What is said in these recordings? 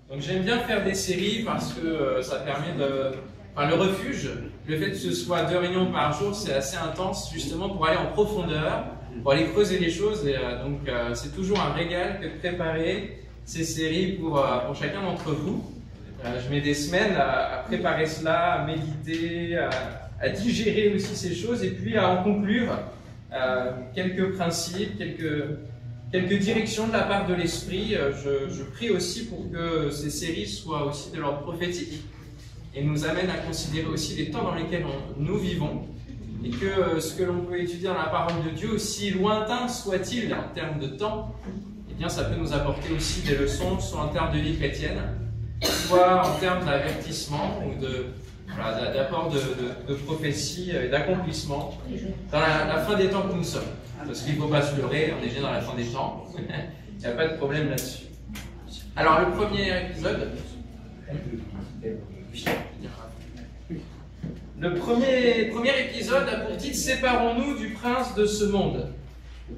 Donc j'aime bien faire des séries parce que ça permet de... Enfin, le refuge, le fait que ce soit 2 réunions par jour, c'est assez intense justement pour aller en profondeur, pour aller creuser les choses. Et donc c'est toujours un régal que de préparer ces séries pour chacun d'entre vous. Je mets des semaines à préparer cela, à méditer, à digérer aussi ces choses et puis à en conclure quelques principes, quelques directions de la part de l'Esprit. Je prie aussi pour que ces séries soient aussi de l'ordre prophétique et nous amènent à considérer aussi les temps dans lesquels nous vivons et que ce que l'on peut étudier dans la parole de Dieu, aussi lointain soit-il en termes de temps, eh bien ça peut nous apporter aussi des leçons, soit en termes de vie chrétienne, soit en termes d'avertissement ou d'apport de prophétie et d'accomplissement dans la fin des temps que nous sommes. Parce qu'il ne faut pas se leurrer, on est déjà dans la fin des temps. Il n'y a pas de problème là-dessus. Alors, le premier épisode. Le premier épisode a pour titre « Séparons-nous du prince de ce monde ».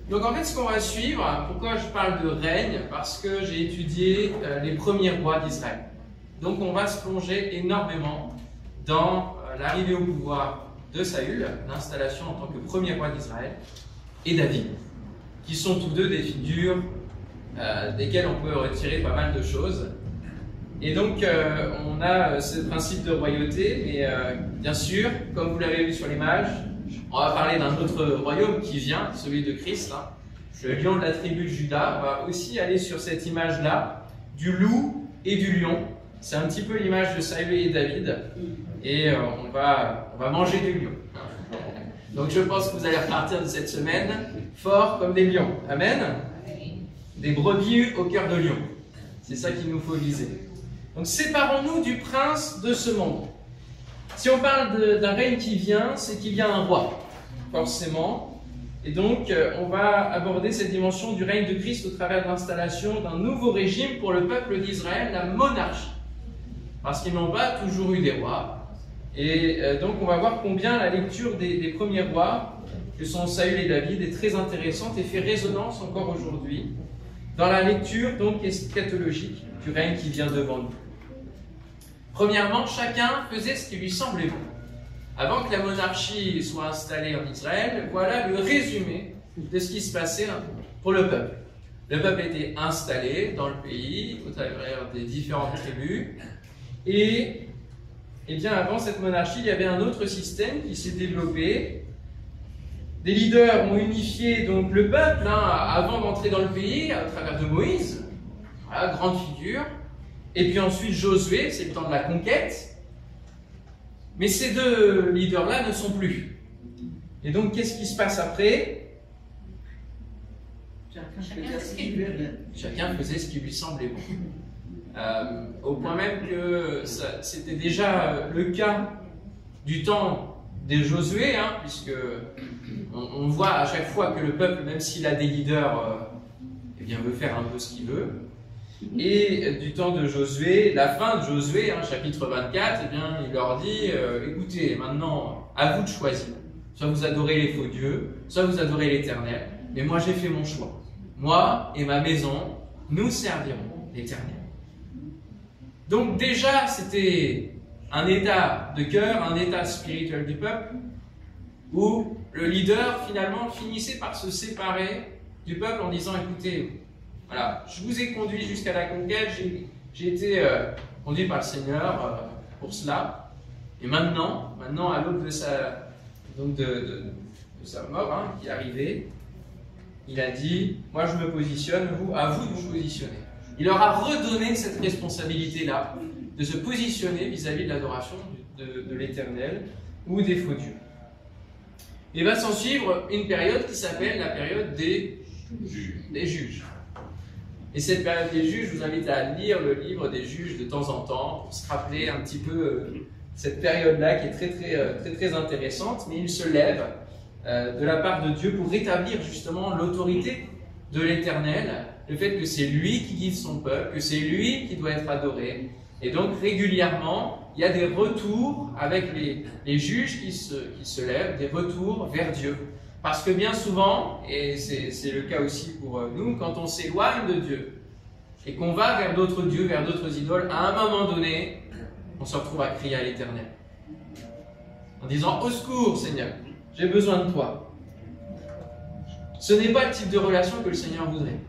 Donc en fait, ce qu'on va suivre, pourquoi je parle de règne? Parce que j'ai étudié les premiers rois d'Israël. Donc on va se plonger énormément dans l'arrivée au pouvoir de Saül, l'installation en tant que premier roi d'Israël, et David, qui sont tous deux des figures desquelles on peut retirer pas mal de choses. Et donc on a ce principe de royauté, mais bien sûr, comme vous l'avez vu sur l'image, on va parler d'un autre royaume qui vient, celui de Christ, hein, le lion de la tribu de Juda. On va aussi aller sur cette image-là, du loup et du lion. C'est un petit peu l'image de Saül et David, et on va manger du lion. Donc je pense que vous allez repartir de cette semaine fort comme des lions. Amen. Des brebis au cœur de lion. C'est ça qu'il nous faut viser. Donc séparons-nous du prince de ce monde. Si on parle d'un règne qui vient, c'est qu'il y a un roi, forcément. Et donc on va aborder cette dimension du règne de Christ au travers de l'installation d'un nouveau régime pour le peuple d'Israël, la monarchie. Parce qu'ils n'ont pas toujours eu des rois. Et donc on va voir combien la lecture des premiers rois, que sont Saül et David, est très intéressante et fait résonance encore aujourd'hui dans la lecture donc eschatologique du règne qui vient devant nous. Premièrement, chacun faisait ce qui lui semblait bon. Avant que la monarchie soit installée en Israël, voilà le résumé de ce qui se passait pour le peuple. Le peuple était installé dans le pays, au travers des différentes tribus, et bien avant cette monarchie, il y avait un autre système qui s'est développé. Des leaders ont unifié donc le peuple avant d'entrer dans le pays, à travers de Moïse, voilà, grande figure. Et puis ensuite Josué, c'est le temps de la conquête. Mais ces deux leaders-là ne sont plus. Et donc qu'est-ce qui se passe après? Chacun faisait ce qui lui semblait bon. Au point même que c'était déjà le cas du temps des Josué, puisque on voit à chaque fois que le peuple, même s'il a des leaders, eh bien, veut faire un peu ce qu'il veut. Et du temps de Josué, la fin de Josué, chapitre 24, eh bien, il leur dit écoutez, maintenant, à vous de choisir. Soit vous adorez les faux dieux, soit vous adorez l'Éternel. Mais moi, j'ai fait mon choix. Moi et ma maison, nous servirons l'Éternel. Donc déjà, c'était un état de cœur, un état spirituel du peuple, où le leader, finalement, finissait par se séparer du peuple en disant écoutez, voilà, je vous ai conduit jusqu'à la conquête, j'ai été conduit par le Seigneur pour cela. Et maintenant à l'aube de sa mort, qui est arrivée, il a dit, moi je me positionne, à vous de vous positionner. Il leur a redonné cette responsabilité-là, de se positionner vis-à-vis de l'adoration de l'Éternel ou des faux dieux. Et va s'en suivre une période qui s'appelle la période des juges. Et cette période des juges, je vous invite à lire le livre des juges de temps en temps pour se rappeler un petit peu cette période-là qui est très intéressante, mais il se lève de la part de Dieu pour rétablir justement l'autorité de l'Éternel, le fait que c'est lui qui guide son peuple, que c'est lui qui doit être adoré. Et donc régulièrement, il y a des retours avec les juges qui se lèvent, des retours vers Dieu. Parce que bien souvent, et c'est le cas aussi pour nous, quand on s'éloigne de Dieu, et qu'on va vers d'autres dieux, vers d'autres idoles, à un moment donné, on se retrouve à crier à l'Éternel. En disant « Au secours, Seigneur, j'ai besoin de toi ». Ce n'est pas le type de relation que le Seigneur voudrait.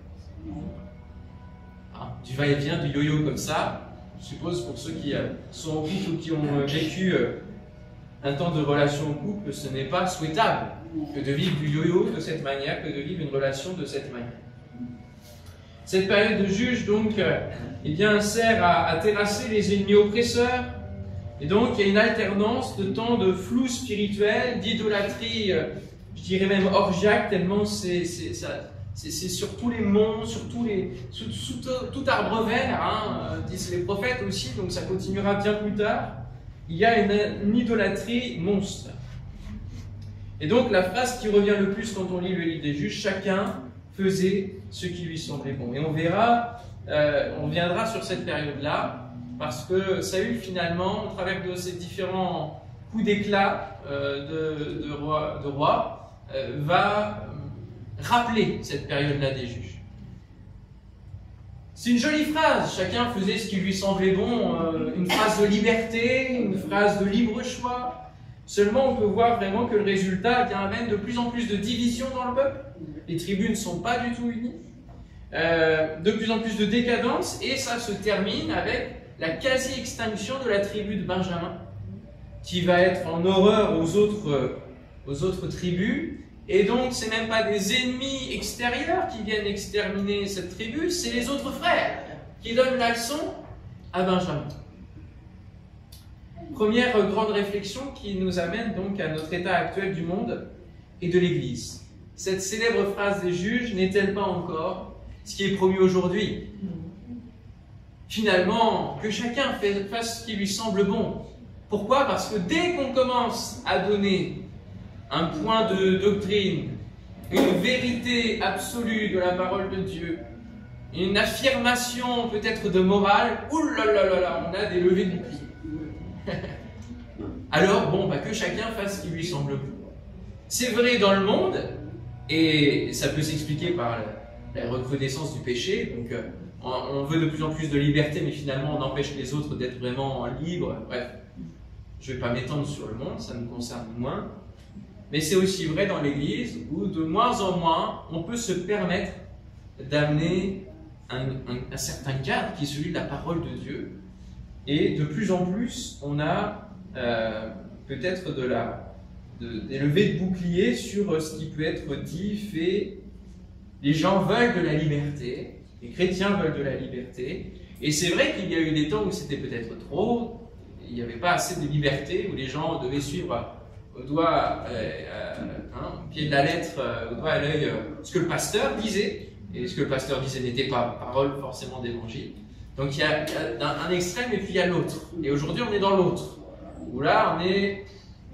Hein, du va-et-vient, du yo-yo comme ça, je suppose pour ceux qui sont en couple ou qui ont vécu un temps de relation au couple, ce n'est pas souhaitable que de vivre du yo-yo de cette manière, que de vivre une relation de cette manière. Cette période de juge, donc, eh bien, sert à terrasser les ennemis oppresseurs. Et donc, il y a une alternance de temps de flou spirituel, d'idolâtrie, je dirais même orgiaque, tellement c'est sur tous les monts, sur tout arbre vert, hein, disent les prophètes aussi, donc ça continuera bien plus tard. Il y a une idolâtrie monstre. Et donc, la phrase qui revient le plus quand on lit le livre des Juges, chacun faisait ce qui lui semblait bon. Et on verra, on viendra sur cette période-là, parce que Saül, finalement, au travers de ces différents coups d'éclat de roi, va rappeler cette période-là des Juges. C'est une jolie phrase, chacun faisait ce qui lui semblait bon, une phrase de liberté, une phrase de libre choix. Seulement, on peut voir vraiment que le résultat amène de plus en plus de divisions dans le peuple. Les tribus ne sont pas du tout unies. De plus en plus de décadence, et ça se termine avec la quasi-extinction de la tribu de Benjamin, qui va être en horreur aux autres tribus. Et donc, ce n'est même pas des ennemis extérieurs qui viennent exterminer cette tribu, c'est les autres frères qui donnent la leçon à Benjamin. Première grande réflexion qui nous amène donc à notre état actuel du monde et de l'Église. Cette célèbre phrase des Juges n'est-elle pas encore ce qui est promu aujourd'hui? Finalement, que chacun fasse ce qui lui semble bon. Pourquoi? Parce que dès qu'on commence à donner un point de doctrine, une vérité absolue de la parole de Dieu, une affirmation peut-être de morale, oulalalala, on a des levées de bouclier. Alors, bon, que chacun fasse ce qui lui semble bon. C'est vrai dans le monde, et ça peut s'expliquer par la recrudescence du péché, donc on veut de plus en plus de liberté, mais finalement on empêche les autres d'être vraiment libres. Bref, je ne vais pas m'étendre sur le monde, ça nous concerne moins. Mais c'est aussi vrai dans l'Église, où de moins en moins, on peut se permettre d'amener un certain cadre qui est celui de la parole de Dieu. Et de plus en plus, on a peut-être des levées de boucliers sur ce qui peut être dit, fait. Les gens veulent de la liberté, les chrétiens veulent de la liberté. Et c'est vrai qu'il y a eu des temps où c'était peut-être trop, il n'y avait pas assez de liberté, où les gens devaient suivre au doigt, au pied de la lettre, au doigt à l'œil, ce que le pasteur disait. Et ce que le pasteur disait n'était pas parole forcément d'évangile. Donc il y a un extrême et puis il y a l'autre. Et aujourd'hui on est dans l'autre. Où là on est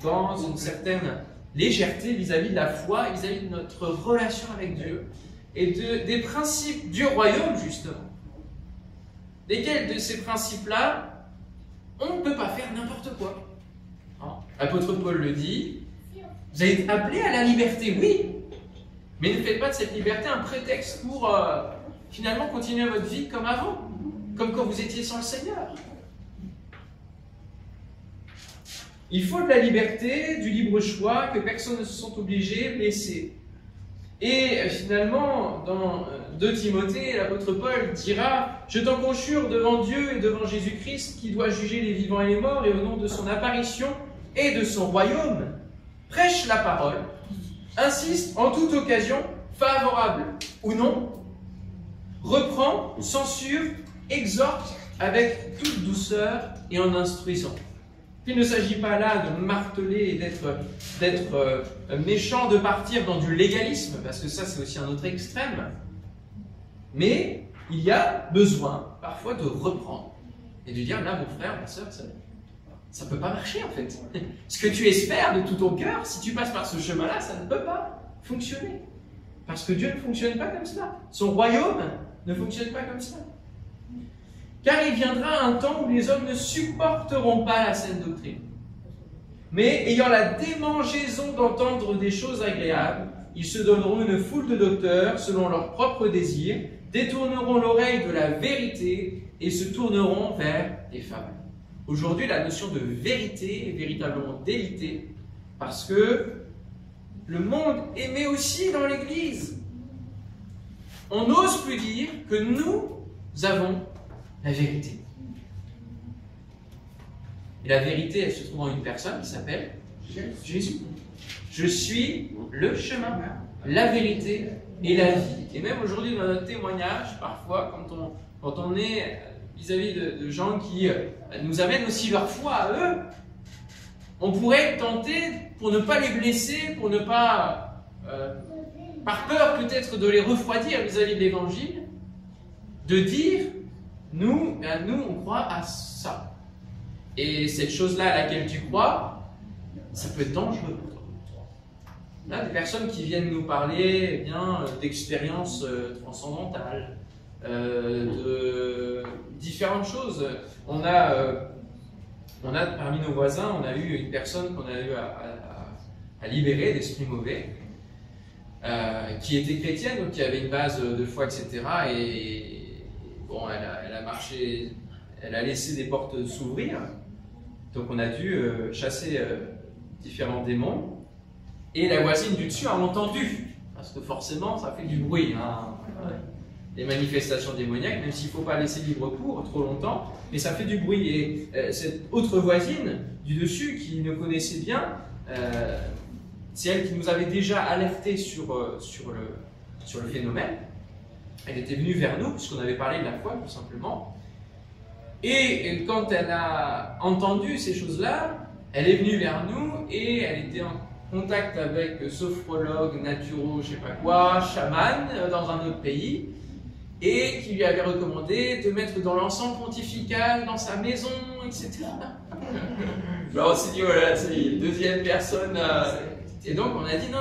dans une certaine légèreté vis-à-vis de la foi, vis-à-vis de notre relation avec Dieu. Et des principes du royaume justement. Lesquels de ces principes-là, on ne peut pas faire n'importe quoi. L'apôtre Paul le dit, vous avez été appelés à la liberté, oui, mais ne faites pas de cette liberté un prétexte pour finalement continuer votre vie comme avant, comme quand vous étiez sans le Seigneur. Il faut de la liberté, du libre choix, que personne ne se sente obligé, blessé. Et finalement, dans 2 Timothée, l'apôtre Paul dira « Je t'en conjure devant Dieu et devant Jésus-Christ, qui doit juger les vivants et les morts, et au nom de son apparition et de son royaume, prêche la parole, insiste en toute occasion, favorable ou non, reprend, censure, exhorte avec toute douceur et en instruisant. » Il ne s'agit pas là de marteler et d'être méchant, de partir dans du légalisme, parce que ça c'est aussi un autre extrême. Mais il y a besoin parfois de reprendre et de dire là mon frère, ma soeur, ça ne peut pas marcher en fait. Ce que tu espères de tout ton cœur, si tu passes par ce chemin-là, ça ne peut pas fonctionner. Parce que Dieu ne fonctionne pas comme cela. Son royaume ne fonctionne pas comme cela. Car il viendra un temps où les hommes ne supporteront pas la saine doctrine. Mais ayant la démangeaison d'entendre des choses agréables, ils se donneront une foule de docteurs selon leurs propres désirs, détourneront l'oreille de la vérité et se tourneront vers des fables. Aujourd'hui, la notion de vérité est véritablement délitée parce que le monde émet aussi dans l'Église. On n'ose plus dire que nous avons la vérité. Et la vérité, elle se trouve en une personne qui s'appelle Jésus. Je suis le chemin, la vérité et la vie. Et même aujourd'hui, dans notre témoignage, parfois, quand on est vis-à-vis de gens qui nous amènent aussi leur foi à eux, on pourrait être tenté, pour ne pas les blesser, pour ne pas, par peur peut-être de les refroidir vis-à-vis de l'Évangile, de dire, nous, on croit à ça. Et cette chose-là à laquelle tu crois, ça peut être dangereux pour toi. Là, des personnes qui viennent nous parler d'expériences transcendantales, de différentes choses. On a parmi nos voisins, on a eu une personne qu'on a eu à libérer d'esprits mauvais, qui était chrétienne, donc qui avait une base de foi, etc. Et bon, elle a marché, elle a laissé des portes s'ouvrir, donc on a dû chasser différents démons. Et la voisine du dessus a entendu, parce que forcément ça fait du bruit, hein, les manifestations démoniaques, même s'il ne faut pas laisser libre cours trop longtemps, mais ça fait du bruit. Et cette autre voisine du dessus, qui nous connaissait bien, c'est elle qui nous avait déjà alerté sur le phénomène. Elle était venue vers nous, puisqu'on avait parlé de la foi, tout simplement. Et quand elle a entendu ces choses-là, elle est venue vers nous et elle était en contact avec sophrologue, naturo, je sais pas quoi, chaman dans un autre pays, et qui lui avait recommandé de mettre dans l'encens pontifical dans sa maison, etc. Alors on s'est dit, voilà, c'est une deuxième personne. Et donc on a dit, non,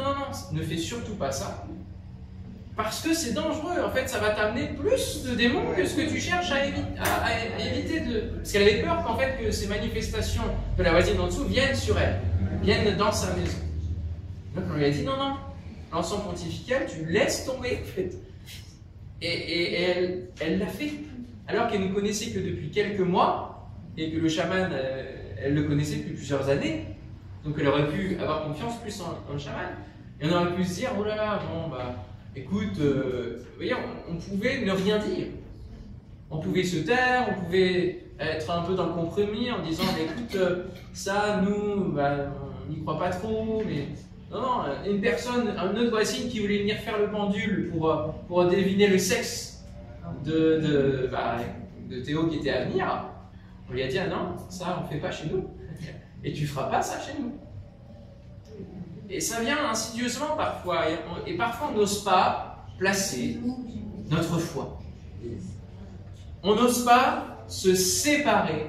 ne fais surtout pas ça. Parce que c'est dangereux, en fait, ça va t'amener plus de démons que ce que tu cherches à éviter de... Parce qu'elle avait peur qu'en fait, que ces manifestations de la voisine en dessous viennent sur elle, viennent dans sa maison. Donc on lui a dit, non, l'encens pontifical, tu laisses tomber, en fait. Et elle l'a fait, alors qu'elle ne connaissait que depuis quelques mois, et que le chaman, elle le connaissait depuis plusieurs années, donc elle aurait pu avoir confiance plus en le chaman, et on aurait pu se dire, oh là là, bon, bah... Écoute, vous voyez, on pouvait ne rien dire. On pouvait se taire, on pouvait être un peu dans le compromis en disant, écoute, ça, nous, bah, on n'y croit pas trop, mais... Non, une autre voisine qui voulait venir faire le pendule pour deviner le sexe de Théo qui était à venir, on lui a dit, ah non, ça, on ne fait pas chez nous. Et tu ne feras pas ça chez nous. Et ça vient insidieusement parfois, et parfois on n'ose pas placer notre foi. On n'ose pas se séparer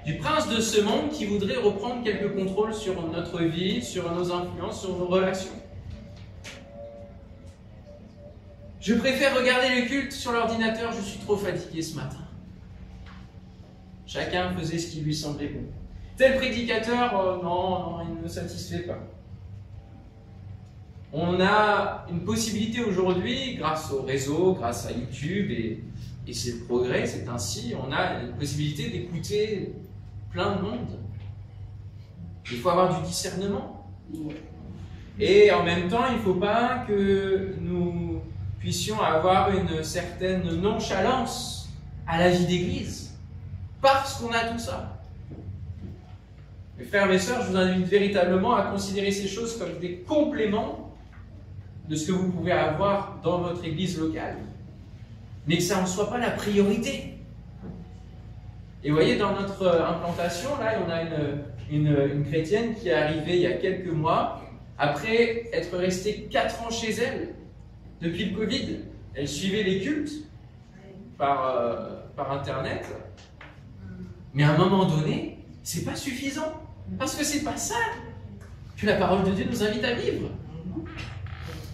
du prince de ce monde qui voudrait reprendre quelques contrôles sur notre vie, sur nos influences, sur nos relations. Je préfère regarder le culte sur l'ordinateur, je suis trop fatigué ce matin. Chacun faisait ce qui lui semblait bon. Tel prédicateur, non, il ne me satisfait pas. On a une possibilité aujourd'hui, grâce au réseau, grâce à YouTube, et c'est le progrès, c'est ainsi, on a une possibilité d'écouter plein de monde. Il faut avoir du discernement. Et en même temps, il ne faut pas que nous puissions avoir une certaine nonchalance à la vie d'église, parce qu'on a tout ça. Mes frères et mes sœurs, je vous invite véritablement à considérer ces choses comme des compléments de ce que vous pouvez avoir dans votre église locale, mais que ça ne soit pas la priorité. Et vous voyez, dans notre implantation, là, on a une chrétienne qui est arrivée il y a quelques mois, après être restée 4 ans chez elle, depuis le Covid. Elle suivait les cultes par Internet, mais à un moment donné, c'est pas suffisant, parce que c'est pas ça que la parole de Dieu nous invite à vivre.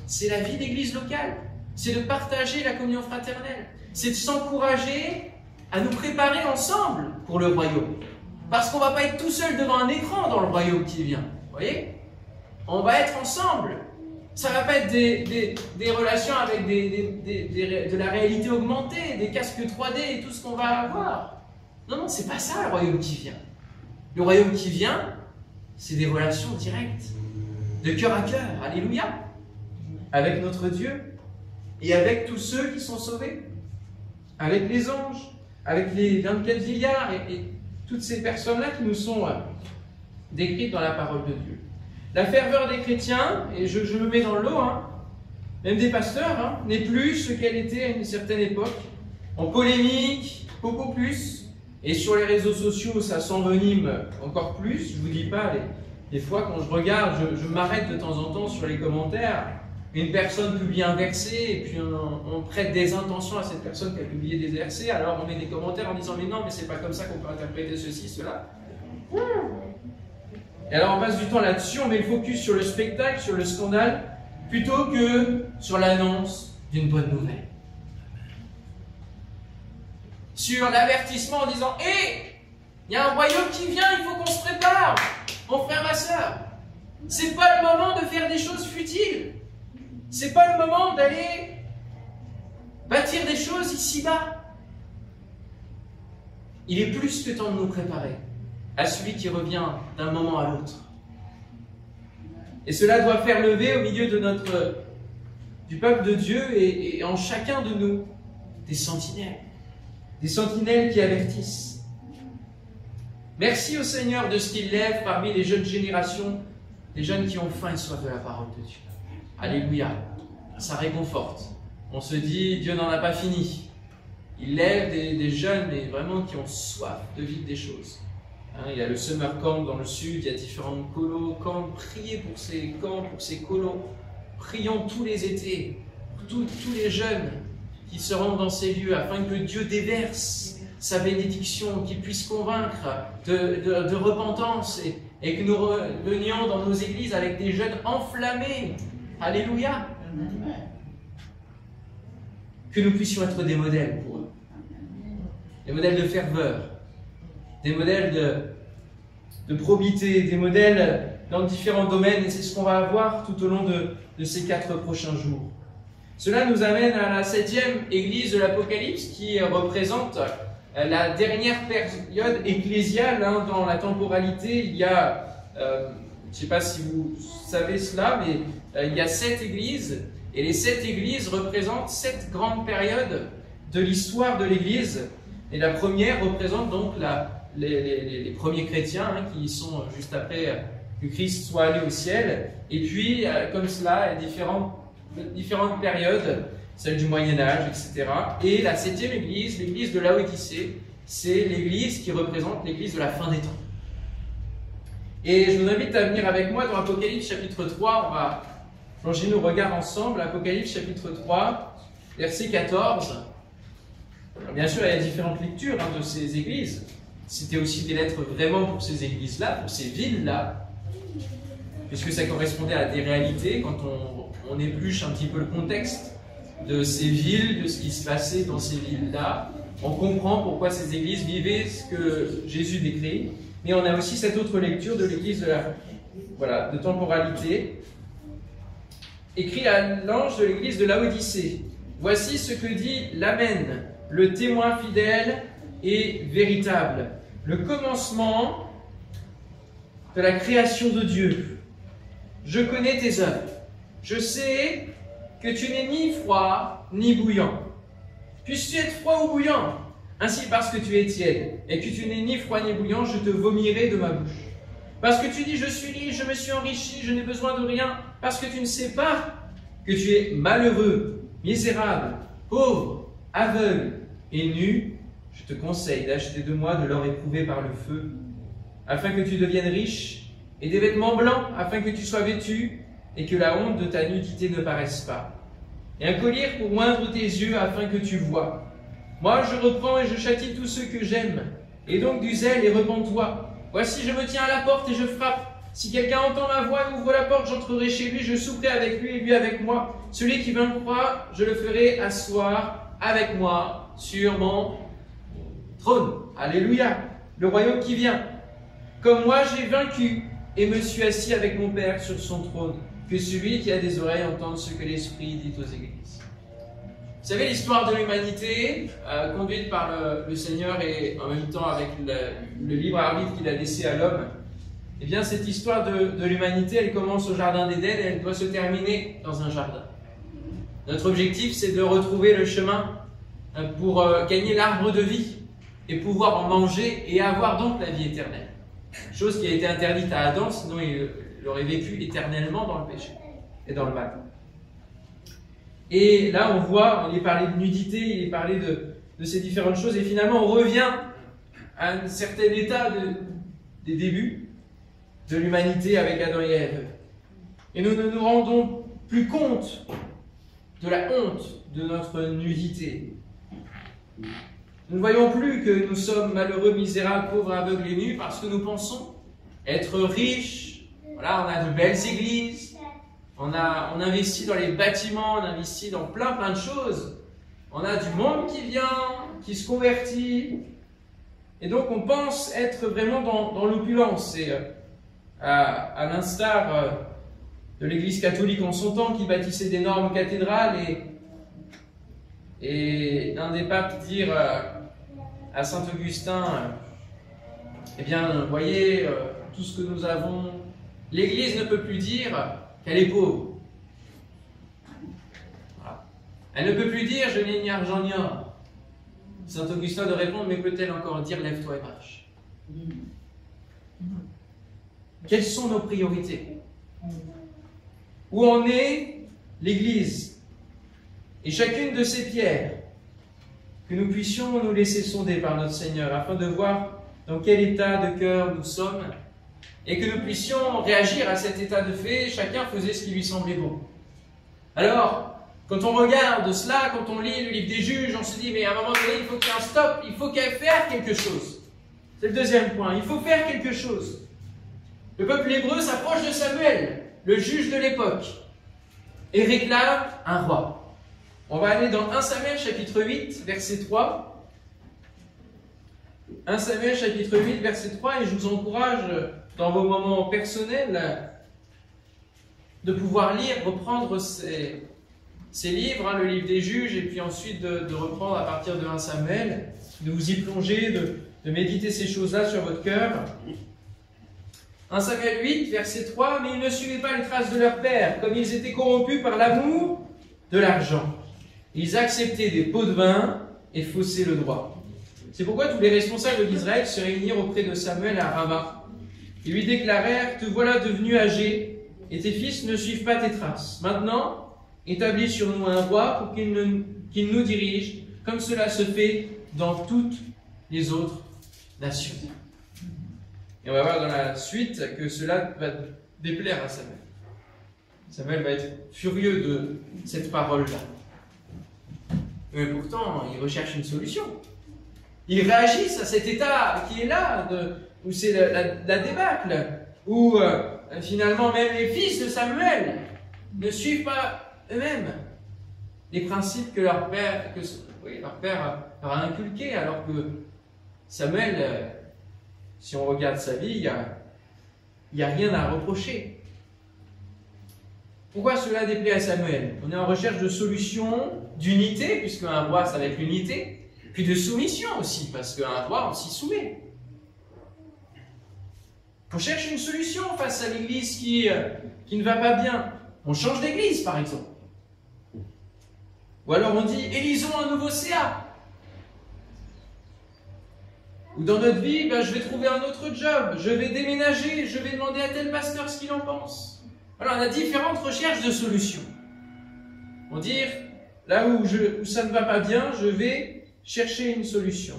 C'est la vie d'église locale, c'est de partager la communion fraternelle, c'est de s'encourager à nous préparer ensemble pour le royaume. Parce qu'on ne va pas être tout seul devant un écran dans le royaume qui vient, vous voyez? On va être ensemble. Ça va pas être des relations avec de la réalité augmentée, des casques 3D et tout ce qu'on va avoir. Non, non, c'est pas ça le royaume qui vient. Le royaume qui vient, c'est des relations directes, de cœur à cœur, alléluia, avec notre Dieu et avec tous ceux qui sont sauvés, avec les anges, avec les 24 vieillards et toutes ces personnes-là qui nous sont décrites dans la parole de Dieu. La ferveur des chrétiens, et je me mets dans le lot, même des pasteurs, n'est plus ce qu'elle était à une certaine époque, en polémique, beaucoup plus, et sur les réseaux sociaux, ça s'envenime encore plus. Je ne vous dis pas, des fois quand je regarde, je m'arrête de temps en temps sur les commentaires, une personne publie un verset, et puis on prête des intentions à cette personne qui a publié des versets, alors on met des commentaires en disant « mais non, mais c'est pas comme ça qu'on peut interpréter ceci, cela ». Et alors on passe du temps là-dessus, on met le focus sur le spectacle, sur le scandale, plutôt que sur l'annonce d'une bonne nouvelle. Sur l'avertissement en disant « hé, il y a un royaume qui vient, il faut qu'on se prépare, mon frère, ma soeur. C'est pas le moment de faire des choses futiles. C'est pas le moment d'aller bâtir des choses ici-bas. Il est plus que temps de nous préparer à celui qui revient d'un moment à l'autre. Et cela doit faire lever au milieu de du peuple de Dieu et en chacun de nous des sentinelles qui avertissent. Merci au Seigneur de ce qu'il lève parmi les jeunes générations, des jeunes qui ont faim et soif de la parole de Dieu. Alléluia, ça réconforte. On se dit, Dieu n'en a pas fini. Il lève des jeunes, mais vraiment qui ont soif de vivre des choses. Il y a le Summer Camp dans le sud, il y a différents camps. Priez pour ces camps, pour ces colos. Prions tous les étés, pour tous les jeunes qui seront dans ces lieux, afin que Dieu déverse sa bénédiction, qu'il puisse convaincre de repentance et que nous revenions dans nos églises avec des jeunes enflammés. Alléluia. Que nous puissions être des modèles pour eux. Des modèles de ferveur, des modèles de probité, des modèles dans différents domaines, et c'est ce qu'on va avoir tout au long de ces 4 prochains jours. Cela nous amène à la 7e église de l'Apocalypse, qui représente la dernière période ecclésiale dans la temporalité. Il y a, je ne sais pas si vous savez cela, mais il y a 7 églises, et les 7 églises représentent 7 grandes périodes de l'histoire de l'Église. Et la première représente donc les premiers chrétiens qui sont juste après que Christ soit allé au ciel. Et puis, comme cela, il y a différentes périodes, celle du Moyen-Âge, etc. Et la 7e église, l'église de Laodicée, c'est l'église qui représente l'église de la fin des temps. Et je vous invite à venir avec moi dans Apocalypse chapitre 3. On va plonger nos regards ensemble. Apocalypse chapitre 3, verset 14. Alors, bien sûr, il y a différentes lectures de ces églises. C'était aussi des lettres vraiment pour ces églises-là, pour ces villes-là, puisque ça correspondait à des réalités. Quand on épluche un petit peu le contexte de ces villes, de ce qui se passait dans ces villes-là, on comprend pourquoi ces églises vivaient ce que Jésus décrit. Mais on a aussi cette autre lecture de l'église de temporalité, écrit à l'ange de l'église de Laodicée. Voici ce que dit l'Amen, le témoin fidèle et véritable, le commencement de la création de Dieu. Je connais tes œuvres. Je sais que tu n'es ni froid ni bouillant. Puisses-tu être froid ou bouillant? Ainsi, parce que tu es tiède et que tu n'es ni froid ni bouillant, je te vomirai de ma bouche. Parce que tu dis, je suis riche, je me suis enrichi, je n'ai besoin de rien. Parce que tu ne sais pas que tu es malheureux, misérable, pauvre, aveugle et nu, je te conseille d'acheter de moi de l'or éprouvé par le feu, afin que tu deviennes riche, et des vêtements blancs, afin que tu sois vêtu, et que la honte de ta nudité ne paraisse pas. Et un collier pour oindre tes yeux, afin que tu vois. Moi, je reprends et je châtie tous ceux que j'aime. Et donc du zèle et repens-toi. Voici, je me tiens à la porte et je frappe. Si quelqu'un entend ma voix et ouvre la porte, j'entrerai chez lui, je souperai avec lui et lui avec moi. Celui qui vaincra, je le ferai asseoir avec moi sur mon trône. Alléluia, le royaume qui vient. Comme moi, j'ai vaincu et me suis assis avec mon Père sur son trône. que celui qui a des oreilles entende ce que l'Esprit dit aux églises. Vous savez, l'histoire de l'humanité, conduite par le Seigneur et en même temps avec le libre arbitre qu'il a laissé à l'homme, eh bien, cette histoire de l'humanité, elle commence au Jardin d'Éden et elle doit se terminer dans un jardin. Notre objectif, c'est de retrouver le chemin pour gagner l'arbre de vie et pouvoir en manger et avoir donc la vie éternelle. Chose qui a été interdite à Adam, sinon il aurait vécu éternellement dans le péché et dans le mal. Et là, on est parlé de nudité, il est parlé de ces différentes choses, et finalement, on revient à un certain état des débuts de l'humanité avec Adam et Ève. Et nous ne nous rendons plus compte de la honte de notre nudité. Nous ne voyons plus que nous sommes malheureux, misérables, pauvres, aveugles et nus parce que nous pensons être riches. Voilà, on a de belles églises. On investit dans les bâtiments, on investit dans plein de choses. On a du monde qui vient, qui se convertit. Et donc on pense être vraiment dans l'opulence. Et à l'instar de l'Église catholique en son temps qui bâtissait d'énormes cathédrales et un des papes dire à Saint Augustin, eh bien, vous voyez, tout ce que nous avons, l'Église ne peut plus dire qu'elle est pauvre. Voilà. Elle ne peut plus dire « je n'ai ni argent ni or ». Saint Augustin de répondre « mais peut-elle encore dire « lève-toi et marche ». Quelles sont nos priorités? Où en est l'Église? Et chacune de ces pierres, que nous puissions nous laisser sonder par notre Seigneur, afin de voir dans quel état de cœur nous sommes, et que nous puissions réagir à cet état de fait, chacun faisait ce qui lui semblait bon. Alors, quand on regarde cela, quand on lit le livre des Juges, on se dit, mais à un moment donné, il faut qu'il y ait un stop, il faut faire quelque chose. C'est le deuxième point, il faut faire quelque chose. Le peuple hébreu s'approche de Samuel, le juge de l'époque, et réclame un roi. On va aller dans 1 Samuel chapitre 8, verset 3. 1 Samuel chapitre 8, verset 3, et je vous encourage, dans vos moments personnels, de pouvoir lire, reprendre ces livres, le livre des Juges, et puis ensuite de reprendre à partir de 1 Samuel, de vous y plonger, de méditer ces choses-là sur votre cœur. 1 Samuel 8, verset 3, « Mais ils ne suivaient pas les traces de leur père, comme ils étaient corrompus par l'amour de l'argent. Ils acceptaient des pots de vin et faussaient le droit. » C'est pourquoi tous les responsables d'Israël se réunirent auprès de Samuel à Rama. Ils lui déclarèrent « Te voilà devenu âgé, et tes fils ne suivent pas tes traces. Maintenant, établis sur nous un roi pour qu'il nous dirige, comme cela se fait dans toutes les autres nations. » Et on va voir dans la suite que cela va déplaire à Samuel. Samuel va être furieux de cette parole-là. Mais pourtant, il recherche une solution. Ils réagissent à cet état qui est là, où c'est la débâcle, où finalement même les fils de Samuel ne suivent pas eux-mêmes les principes que leur père leur a inculqués, alors que Samuel, si on regarde sa vie, il n'y a rien à reprocher. Pourquoi cela déplaît à Samuel? On est en recherche de solutions, d'unité, puisque un roi, ça va être l'unité, puis de soumission aussi, parce qu'un roi, on s'y soumet. On cherche une solution face à l'église qui ne va pas bien. On change d'église, par exemple. Ou alors on dit, élisons un nouveau CA. Ou dans notre vie, je vais trouver un autre job, je vais déménager, je vais demander à tel pasteur ce qu'il en pense. Alors on a différentes recherches de solutions. On dit, là où ça ne va pas bien, je vais chercher une solution.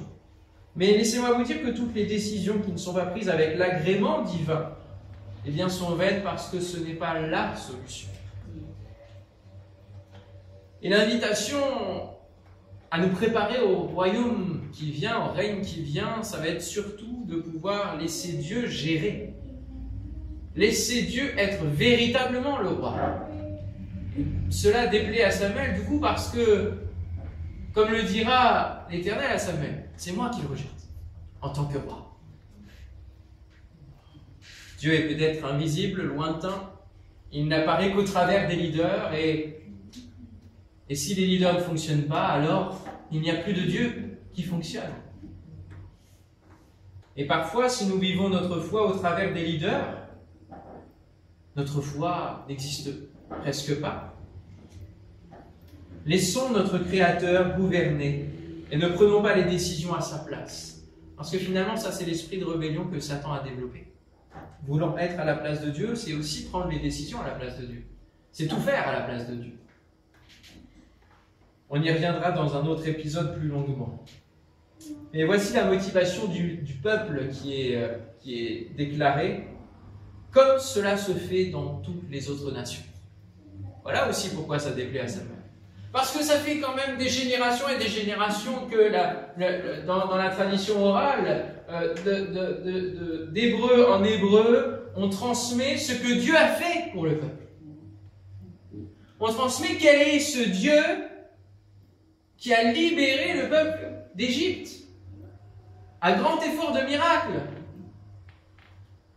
Mais laissez-moi vous dire que toutes les décisions qui ne sont pas prises avec l'agrément divin, eh bien, sont vaines parce que ce n'est pas la solution. Et l'invitation à nous préparer au royaume qui vient, au règne qui vient, ça va être surtout de pouvoir laisser Dieu gérer. Laisser Dieu être véritablement le roi. Cela déplaît à Samuel, du coup, parce que, comme le dira l'Éternel à Samuel, c'est moi qui le rejette, en tant que roi. Dieu est peut-être invisible, lointain, Il n'apparaît qu'au travers des leaders et si les leaders ne fonctionnent pas, alors il n'y a plus de Dieu qui fonctionne. Et parfois, si nous vivons notre foi au travers des leaders, notre foi n'existe presque pas. Laissons notre Créateur gouverner et ne prenons pas les décisions à sa place. Parce que finalement, ça c'est l'esprit de rébellion que Satan a développé. Voulant être à la place de Dieu, c'est aussi prendre les décisions à la place de Dieu. C'est tout faire à la place de Dieu. On y reviendra dans un autre épisode plus longuement. Et voici la motivation du peuple qui est déclarée, comme cela se fait dans toutes les autres nations. Voilà aussi pourquoi ça déplaît à Samuel. Parce que ça fait quand même des générations et des générations que dans la tradition orale, d'hébreu en hébreu, on transmet ce que Dieu a fait pour le peuple. On transmet quel est ce Dieu qui a libéré le peuple d'Égypte à grand effort de miracle.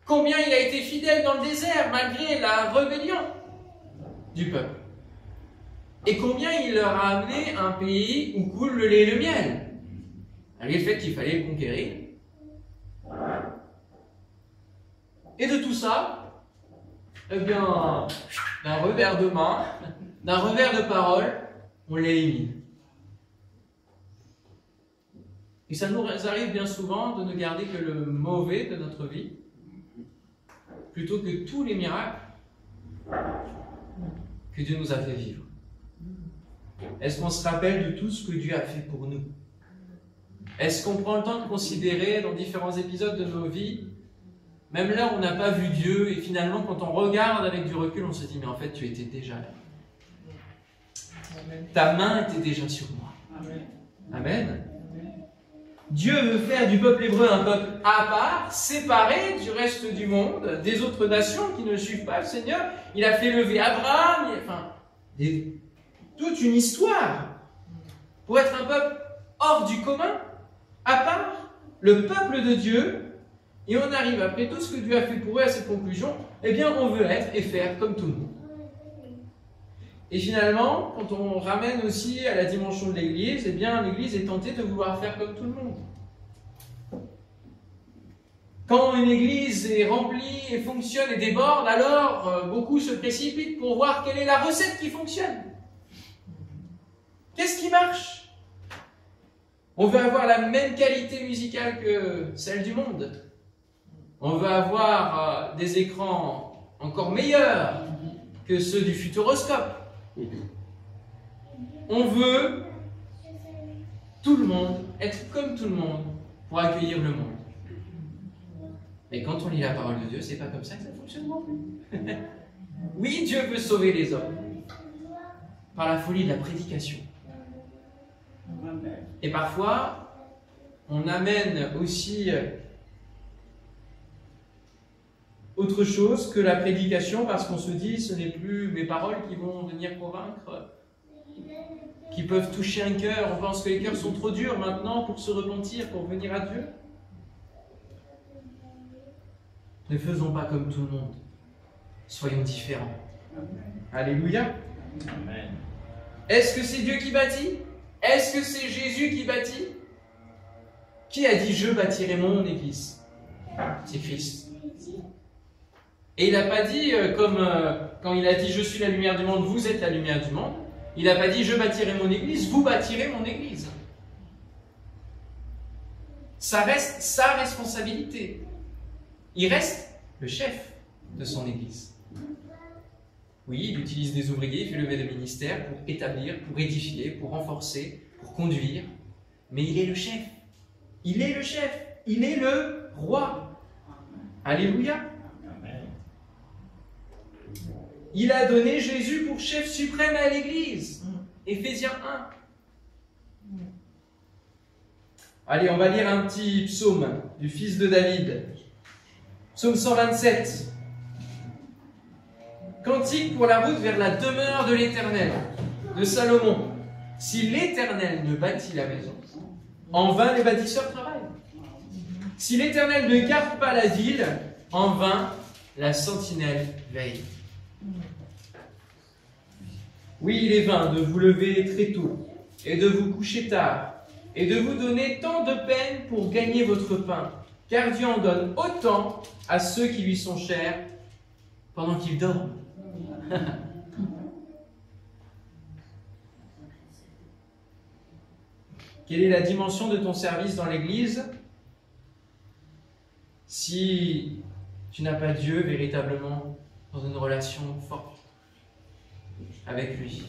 Combien il a été fidèle dans le désert malgré la rébellion du peuple. Et combien il leur a amené un pays où coule le lait et le miel. Malgré le fait qu'il fallait le conquérir. Et de tout ça, eh bien, d'un revers de main, d'un revers de parole, on l'élimine. Et ça nous arrive bien souvent de ne garder que le mauvais de notre vie, plutôt que tous les miracles que Dieu nous a fait vivre. Est-ce qu'on se rappelle de tout ce que Dieu a fait pour nous? Est-ce qu'on prend le temps de considérer dans différents épisodes de nos vies, même là où on n'a pas vu Dieu, et finalement quand on regarde avec du recul, on se dit, mais en fait tu étais déjà là. Amen. Ta main était déjà sur moi. Amen. Amen. Dieu veut faire du peuple hébreu un peuple à part, séparé du reste du monde, des autres nations qui ne suivent pas le Seigneur. Il a fait lever Abraham, toute une histoire pour être un peuple hors du commun, à part, le peuple de Dieu. Et on arrive, après tout ce que Dieu a fait pour eux, à cette conclusion, eh bien on veut être et faire comme tout le monde. Et finalement, quand on ramène aussi à la dimension de l'Église, eh bien l'Église est tentée de vouloir faire comme tout le monde. Quand une Église est remplie et fonctionne et déborde, alors beaucoup se précipitent pour voir quelle est la recette qui fonctionne. Qu'est-ce qui marche? On veut avoir la même qualité musicale que celle du monde. On veut avoir des écrans encore meilleurs que ceux du Futuroscope. On veut tout le monde, être comme tout le monde pour accueillir le monde. Mais quand on lit la parole de Dieu, c'est pas comme ça que ça fonctionne non plus. Oui, Dieu veut sauver les hommes par la folie de la prédication. Et parfois, on amène aussi autre chose que la prédication parce qu'on se dit ce n'est plus mes paroles qui vont venir convaincre, qui peuvent toucher un cœur. On pense que les cœurs sont trop durs maintenant pour se repentir, pour venir à Dieu. Ne faisons pas comme tout le monde. Soyons différents. Alléluia. Amen. Est-ce que c'est Dieu qui bâtit? Est-ce que c'est Jésus qui bâtit? Qui a dit « Je bâtirai mon église » C'est Christ. Et il n'a pas dit, comme quand il a dit « Je suis la lumière du monde, vous êtes la lumière du monde », il n'a pas dit « Je bâtirai mon église, vous bâtirez mon église ». Ça reste sa responsabilité. Il reste le chef de son église. Oui, il utilise des ouvriers, il fait lever des ministères pour établir, pour édifier, pour renforcer, pour conduire. Mais il est le chef. Il est le chef. Il est le roi. Alléluia. Il a donné Jésus pour chef suprême à l'Église. Éphésiens 1. Allez, on va lire un petit psaume du fils de David. Psaume 127. Cantique pour la route vers la demeure de l'Éternel, de Salomon. Si l'Éternel ne bâtit la maison, en vain les bâtisseurs travaillent. Si l'Éternel ne garde pas la ville, en vain la sentinelle veille. Oui, il est vain de vous lever très tôt et de vous coucher tard et de vous donner tant de peine pour gagner votre pain, car Dieu en donne autant à ceux qui lui sont chers pendant qu'ils dorment. Quelle est la dimension de ton service dans l'Église si tu n'as pas Dieu véritablement dans une relation forte avec lui?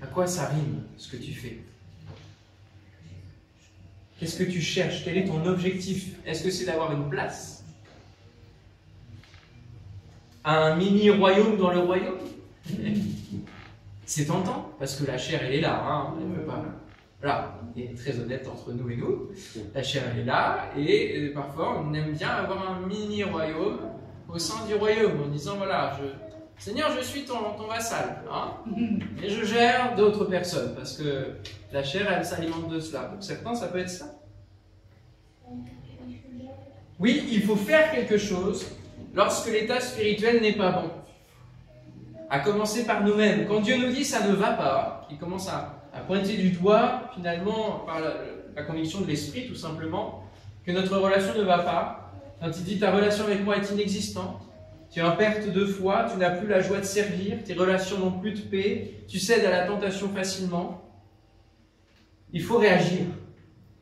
À quoi ça rime ce que tu fais? Qu'est-ce que tu cherches? Quel est ton objectif? Est-ce que c'est d'avoir une place? Un mini-royaume dans le royaume? C'est tentant, parce que la chair, elle est là. Hein, elle peut pas... Voilà, il est très honnête entre nous et nous. La chair, elle est là, et parfois, on aime bien avoir un mini-royaume au sein du royaume, en disant, voilà, Seigneur, je suis ton vassal, hein, et je gère d'autres personnes, parce que la chair, elle s'alimente de cela. Pour certains, ça peut être ça. Oui, il faut faire quelque chose lorsque l'état spirituel n'est pas bon. À commencer par nous-mêmes. Quand Dieu nous dit ça ne va pas, il commence à pointer du doigt, finalement, par la conviction de l'esprit, tout simplement, que notre relation ne va pas. Quand il dit ta relation avec moi est inexistante, tu es en perte de foi, tu n'as plus la joie de servir, tes relations n'ont plus de paix, tu cèdes à la tentation facilement. Il faut réagir.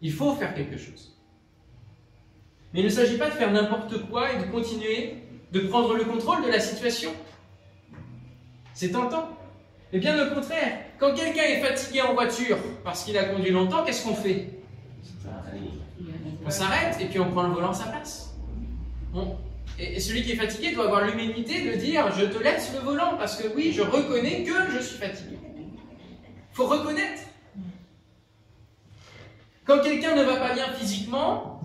Il faut faire quelque chose. Mais il ne s'agit pas de faire n'importe quoi et de continuer de prendre le contrôle de la situation. C'est tentant. Mais bien au contraire, quand quelqu'un est fatigué en voiture parce qu'il a conduit longtemps, qu'est-ce qu'on fait? On s'arrête et puis on prend le volant à sa place. Bon. Et celui qui est fatigué doit avoir l'humilité de dire « je te laisse le volant parce que oui, je reconnais que je suis fatigué ». Il faut reconnaître. Quand quelqu'un ne va pas bien physiquement,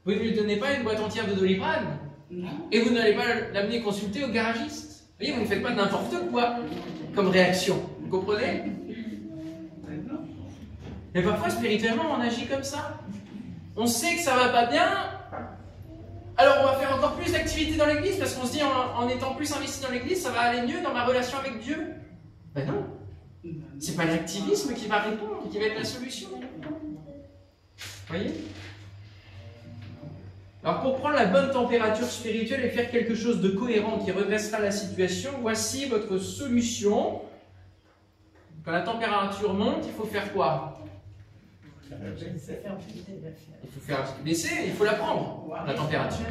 vous ne lui donnez pas une boîte entière de Doliprane et vous n'allez pas l'amener consulter au garagiste. Vous voyez, vous ne faites pas n'importe quoi comme réaction. Vous comprenez? Mais parfois, spirituellement, on agit comme ça. On sait que ça ne va pas bien, alors on va faire encore plus d'activités dans l'église parce qu'on se dit en étant plus investi dans l'église, ça va aller mieux dans ma relation avec Dieu. Ben non. C'est pas l'activisme qui va répondre, qui va être la solution. Vous voyez? Alors pour prendre la bonne température spirituelle et faire quelque chose de cohérent qui redressera la situation, voici votre solution. Quand la température monte, il faut faire quoi? Il faut faire baisser, il faut la prendre, la température.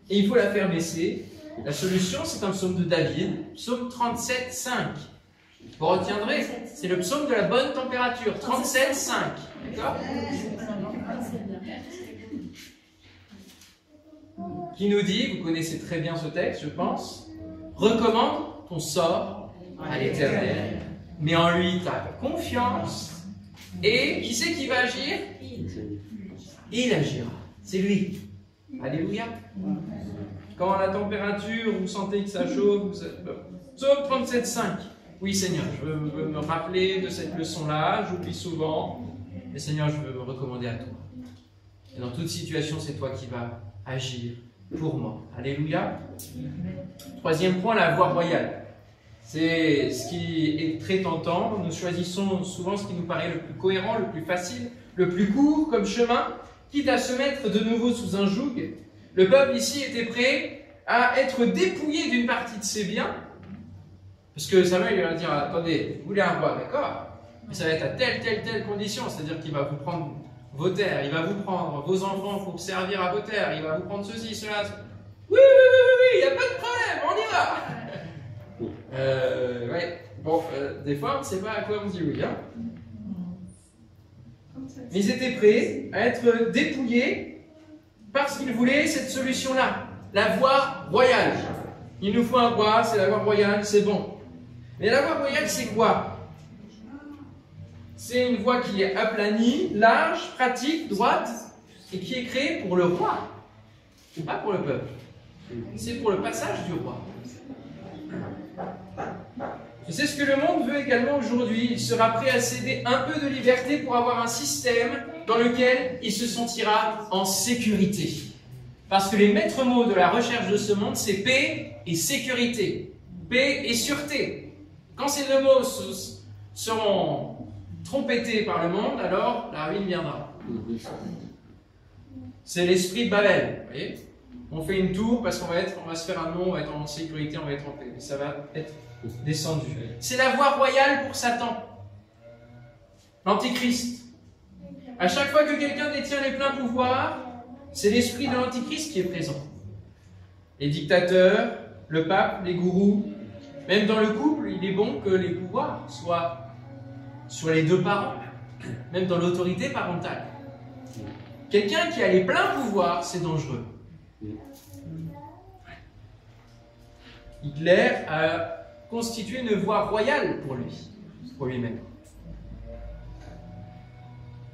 Et il faut la faire baisser. La solution, c'est un psaume de David, psaume 37, 5. Vous retiendrez, c'est le psaume de la bonne température, 37, 5. D'accord? Qui nous dit, vous connaissez très bien ce texte, je pense, recommande ton sort à l'Éternel, mets en lui ta confiance, et qui c'est qui va agir? Il agira, c'est lui. Alléluia. Quand la température, vous sentez que ça chauffe, psaume 37, 5. Oui Seigneur, je veux me rappeler de cette leçon-là, j'oublie souvent, mais Seigneur, je veux me recommander à toi. Et dans toute situation, c'est toi qui vas agir pour moi. Alléluia. Troisième point, la voie royale. C'est ce qui est très tentant. Nous choisissons souvent ce qui nous paraît le plus cohérent, le plus facile, le plus court comme chemin, quitte à se mettre de nouveau sous un joug. Le peuple ici était prêt à être dépouillé d'une partie de ses biens, parce que Samuel lui va dire, attendez, vous voulez un roi, d'accord, mais ça va être à telle condition, c'est-à-dire qu'il va vous prendre vos terres, il va vous prendre vos enfants pour servir à vos terres, il va vous prendre ceci, cela. Oui, il n'y a pas de problème, on y va. Ouais. Bon, des fois, on ne sait pas à quoi on dit oui. Hein. Mais ils étaient prêts à être dépouillés parce qu'ils voulaient cette solution-là, la voie royale. Il nous faut un roi, c'est la voie royale, c'est bon. Mais la voie royale, c'est quoi? C'est une voie qui est aplanie, large, pratique, droite, et qui est créée pour le roi, et pas pour le peuple. C'est pour le passage du roi. Et c'est ce que le monde veut également aujourd'hui. Il sera prêt à céder un peu de liberté pour avoir un système dans lequel il se sentira en sécurité. Parce que les maîtres mots de la recherche de ce monde, c'est paix et sécurité, paix et sûreté. Quand ces deux mots seront trompettés par le monde, alors la ruine viendra. C'est l'esprit de Babel, vous voyez? On fait une tour parce qu'on va se faire un nom, on va être en sécurité, on va être en paix. Mais ça va être descendu. C'est la voie royale pour Satan. L'Antichrist. À chaque fois que quelqu'un détient les pleins pouvoirs, c'est l'esprit de l'Antichrist qui est présent. Les dictateurs, le pape, les gourous, même dans le couple, il est bon que les pouvoirs soient sur les deux parents, même dans l'autorité parentale. Quelqu'un qui a les pleins pouvoirs, c'est dangereux. Hitler a constitué une voie royale pour lui-même.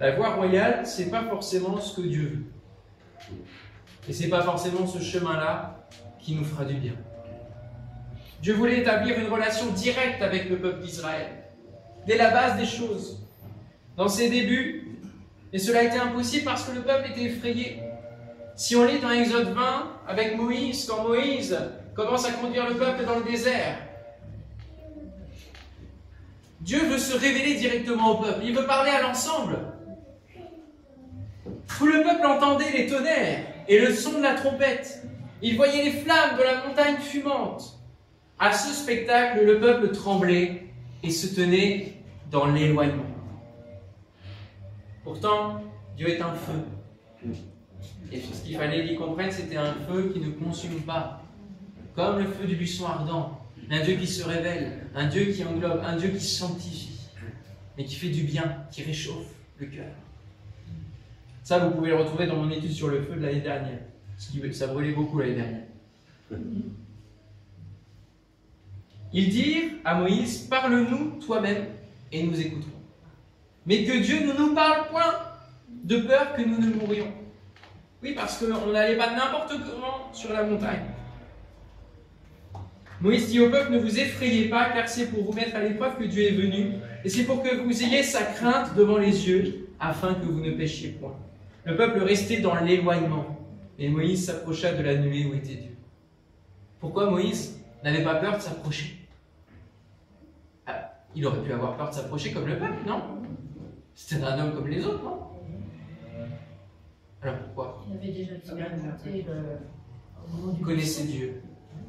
La voie royale, c'est pas forcément ce que Dieu veut. Et c'est pas forcément ce chemin-là qui nous fera du bien. Dieu voulait établir une relation directe avec le peuple d'Israël, dès la base des choses, dans ses débuts, et cela a été impossible parce que le peuple était effrayé. Si on lit dans Exode 20, avec Moïse, quand Moïse commence à conduire le peuple dans le désert, Dieu veut se révéler directement au peuple, il veut parler à l'ensemble. Tout le peuple entendait les tonnerres et le son de la trompette. Il voyait les flammes de la montagne fumante. À ce spectacle, le peuple tremblait et se tenait dans l'éloignement. Pourtant, Dieu est un feu. Et ce qu'il fallait qu'il comprenne, c'était un feu qui ne consume pas. Comme le feu du buisson ardent. Un Dieu qui se révèle, un Dieu qui englobe, un Dieu qui sanctifie, mais qui fait du bien, qui réchauffe le cœur. Ça, vous pouvez le retrouver dans mon étude sur le feu de l'année dernière. Ça brûlait beaucoup l'année dernière. Ils dirent à Moïse, parle-nous toi-même et nous écouterons. Mais que Dieu ne nous parle point, de peur que nous ne mourions. Oui, parce qu'on n'allait pas n'importe comment sur la montagne. Moïse dit au peuple, ne vous effrayez pas, car c'est pour vous mettre à l'épreuve que Dieu est venu, et c'est pour que vous ayez sa crainte devant les yeux, afin que vous ne péchiez point. Le peuple restait dans l'éloignement, et Moïse s'approcha de la nuée où était Dieu. Pourquoi Moïse n'avait pas peur de s'approcher? Il aurait pu avoir peur de s'approcher comme le peuple, non? C'était un homme comme les autres, non? Alors pourquoi? Il avait déjà expérimenté Il connaissait Dieu.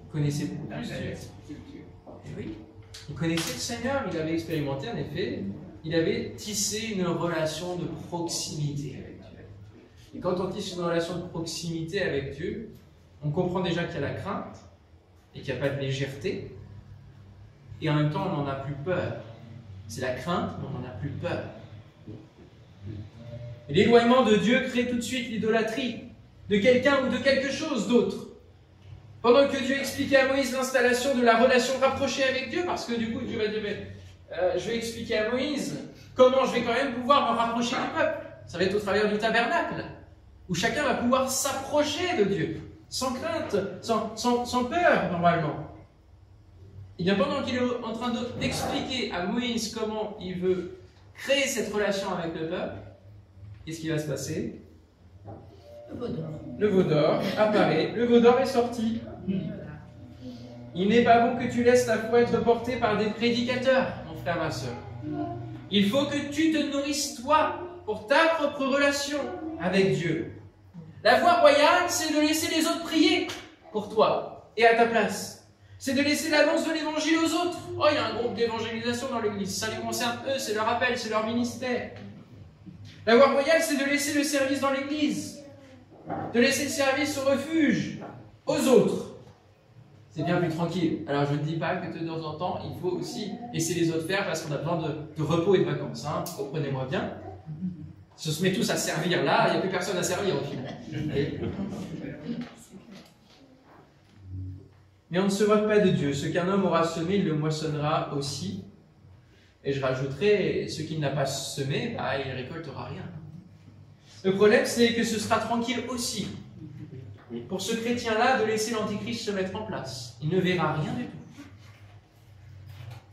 Il connaissait beaucoup plus Dieu. Et oui, il connaissait le Seigneur, il avait expérimenté en effet, il avait tissé une relation de proximité avec Dieu. Et quand on tisse une relation de proximité avec Dieu, on comprend déjà qu'il y a la crainte et qu'il n'y a pas de légèreté, et en même temps on n'en a plus peur. C'est la crainte, mais on n'en a plus peur. Et l'éloignement de Dieu crée tout de suite l'idolâtrie de quelqu'un ou de quelque chose d'autre. Pendant que Dieu expliquait à Moïse l'installation de la relation rapprochée avec Dieu, parce que du coup Dieu va dire, je vais expliquer à Moïse comment je vais quand même pouvoir me rapprocher du peuple. Ça va être au travers du tabernacle, où chacun va pouvoir s'approcher de Dieu, sans crainte, sans peur normalement. Et bien pendant qu'il est en train d'expliquer à Moïse comment il veut créer cette relation avec le peuple, qu'est-ce qui va se passer? Le veau d'or apparaît, le veau d'or est sorti. Il n'est pas bon que tu laisses ta foi être portée par des prédicateurs, mon frère, ma soeur. Il faut que tu te nourrisses toi pour ta propre relation avec Dieu. La voie royale, c'est de laisser les autres prier pour toi et à ta place. C'est de laisser l'annonce de l'évangile aux autres. Oh, il y a un groupe d'évangélisation dans l'église, ça les concerne eux, c'est leur appel, c'est leur ministère. La voie royale, c'est de laisser le service dans l'église, de laisser le service au refuge aux autres. C'est bien plus tranquille. Alors je ne dis pas que de temps en temps, il faut aussi laisser les autres faire parce qu'on a besoin de repos et de vacances. Hein. Comprenez-moi bien. Si on se met tous à servir là, il n'y a plus personne à servir au final. Mais on ne se moque pas de Dieu. Ce qu'un homme aura semé, il le moissonnera aussi. Et je rajouterai, ce qu'il n'a pas semé, il ne récoltera rien. Le problème, c'est que ce sera tranquille aussi pour ce chrétien-là de laisser l'Antichrist se mettre en place. Il ne verra rien du tout.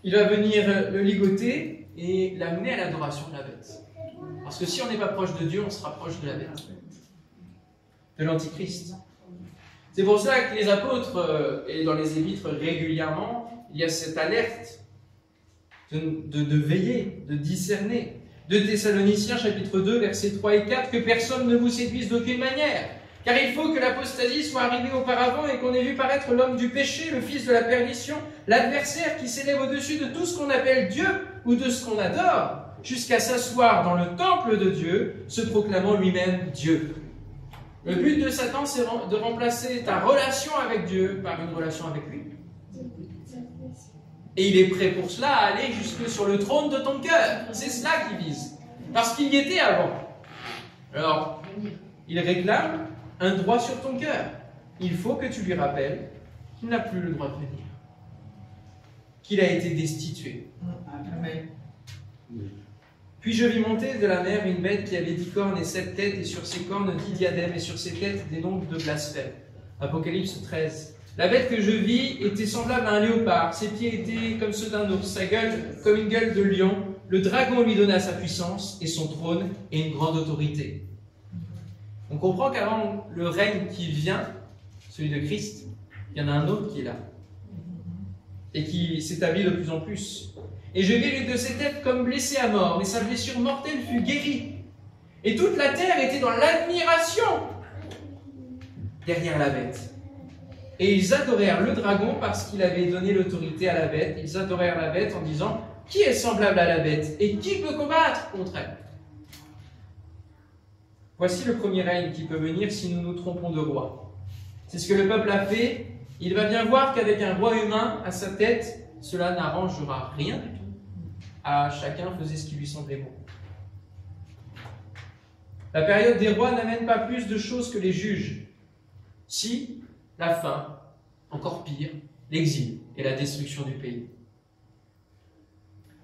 Il va venir le ligoter et l'amener à l'adoration de la bête. Parce que si on n'est pas proche de Dieu, on se rapproche de la bête, de l'Antichrist. C'est pour cela que les apôtres, et dans les épîtres régulièrement, il y a cette alerte de veiller, de discerner. De Thessaloniciens chapitre 2, versets 3 et 4, que personne ne vous séduise d'aucune manière. Car il faut que l'apostasie soit arrivée auparavant et qu'on ait vu paraître l'homme du péché, le fils de la perdition, l'adversaire qui s'élève au-dessus de tout ce qu'on appelle Dieu ou de ce qu'on adore, jusqu'à s'asseoir dans le temple de Dieu, se proclamant lui-même Dieu. Le but de Satan, c'est de remplacer ta relation avec Dieu par une relation avec lui. Et il est prêt pour cela à aller jusque sur le trône de ton cœur. C'est cela qu'il vise. Parce qu'il y était avant. Alors, il réclame un droit sur ton cœur. Il faut que tu lui rappelles qu'il n'a plus le droit de venir. Qu'il a été destitué. Amen. Puis je vis monter de la mer une bête qui avait 10 cornes et 7 têtes, et sur ses cornes 10 diadèmes, et sur ses têtes des noms de blasphème. Apocalypse 13. La bête que je vis était semblable à un léopard, ses pieds étaient comme ceux d'un ours, sa gueule comme une gueule de lion. Le dragon lui donna sa puissance et son trône et une grande autorité. On comprend qu'avant le règne qui vient, celui de Christ, il y en a un autre qui est là et qui s'établit de plus en plus. Et je vis l'une de ses têtes comme blessée à mort, mais sa blessure mortelle fut guérie. Et toute la terre était dans l'admiration derrière la bête. Et ils adorèrent le dragon parce qu'il avait donné l'autorité à la bête. Ils adorèrent la bête en disant « Qui est semblable à la bête et qui peut combattre contre elle ?» Voici le premier règne qui peut venir si nous nous trompons de roi. C'est ce que le peuple a fait. Il va bien voir qu'avec un roi humain à sa tête, cela n'arrangera rien du tout. À chacun faisait ce qui lui semblait bon. La période des rois n'amène pas plus de choses que les juges. Si, la faim, encore pire, l'exil et la destruction du pays.